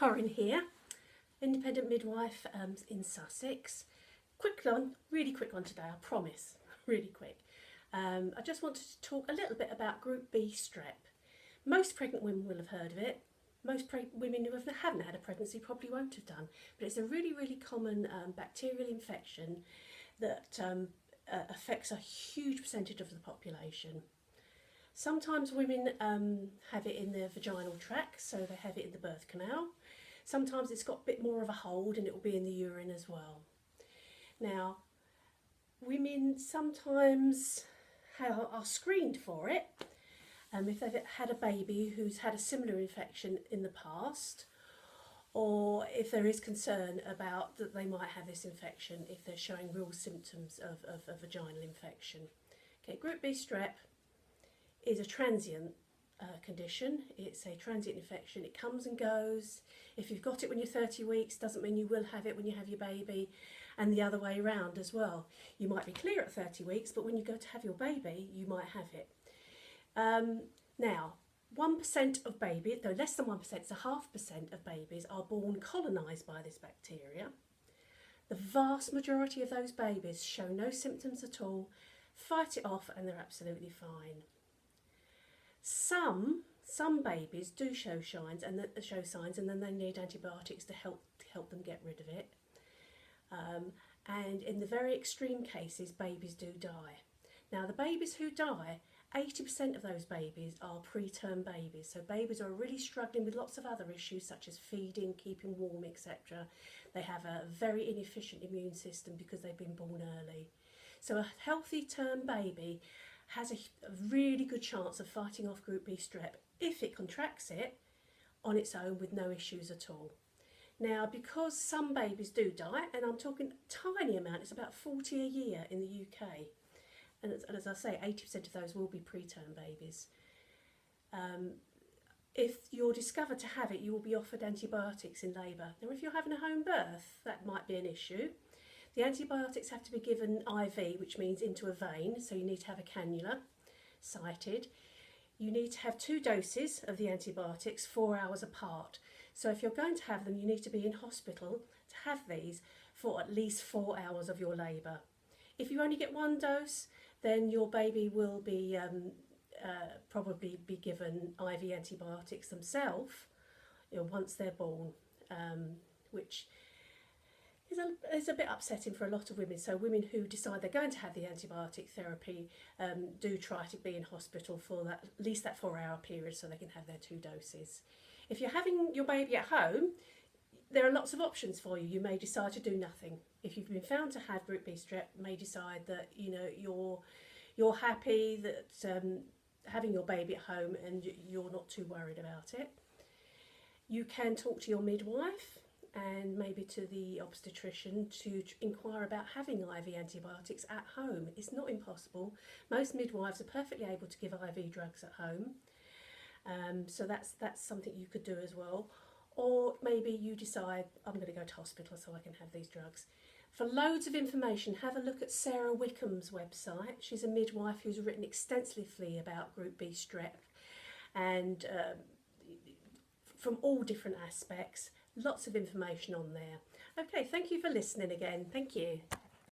Corinne here, independent midwife in Sussex. Quick one, really quick one today, I promise, really quick. I just wanted to talk a little bit about Group B strep. Most pregnant women will have heard of it. Most women who haven't had a pregnancy probably won't have done, but it's a really, really common bacterial infection that affects a huge percentage of the population. Sometimes women have it in their vaginal tract, so they have it in the birth canal. Sometimes it's got a bit more of a hold and it will be in the urine as well. Now, women sometimes are screened for it if they've had a baby who's had a similar infection in the past, or if there is concern about that they might have this infection if they're showing real symptoms of a vaginal infection. Okay, Group B strep is a transient condition. It's a transient infection. It comes and goes. If you've got it when you're 30 weeks, doesn't mean you will have it when you have your baby, and the other way around as well. You might be clear at 30 weeks, but when you go to have your baby, you might have it. Now, 1% of babies, though less than 1%, it's 0.5% of babies are born colonised by this bacteria. The vast majority of those babies show no symptoms at all, fight it off, and they're absolutely fine. Some babies do show signs, and then they need antibiotics to help them get rid of it. And in the very extreme cases, babies do die. Now, the babies who die, 80% of those babies are preterm babies. So babies are really struggling with lots of other issues such as feeding, keeping warm, etc. They have a very inefficient immune system because they've been born early. So a healthy term baby has a really good chance of fighting off Group B strep if it contracts it on its own with no issues at all. Now, because some babies do die, and I'm talking a tiny amount, it's about 40 a year in the UK, and as I say, 80% of those will be preterm babies. If you're discovered to have it, you will be offered antibiotics in labour. Now, if you're having a home birth, that might be an issue. The antibiotics have to be given IV, which means into a vein, so you need to have a cannula sited. You need to have 2 doses of the antibiotics 4 hours apart. So if you're going to have them, you need to be in hospital to have these for at least 4 hours of your labour. If you only get 1 dose, then your baby will be probably be given IV antibiotics themselves, once they're born, which is a bit upsetting for a lot of women. So women who decide they're going to have the antibiotic therapy do try to be in hospital for at least that 4-hour period so they can have their 2 doses. If you're having your baby at home, there are lots of options for you. You may decide to do nothing. If you've been found to have Group B strep, you may decide that you're happy that having your baby at home and you're not too worried about it. You can talk to your midwife and maybe to the obstetrician to inquire about having IV antibiotics at home. It's not impossible. Most midwives are perfectly able to give IV drugs at home. So that's something you could do as well. Or maybe you decide, I'm going to go to hospital so I can have these drugs. For loads of information, have a look at Sarah Wickham's website. She's a midwife who's written extensively about Group B strep, and from all different aspects. Lots of information on there. Okay, thank you for listening again. Thank you.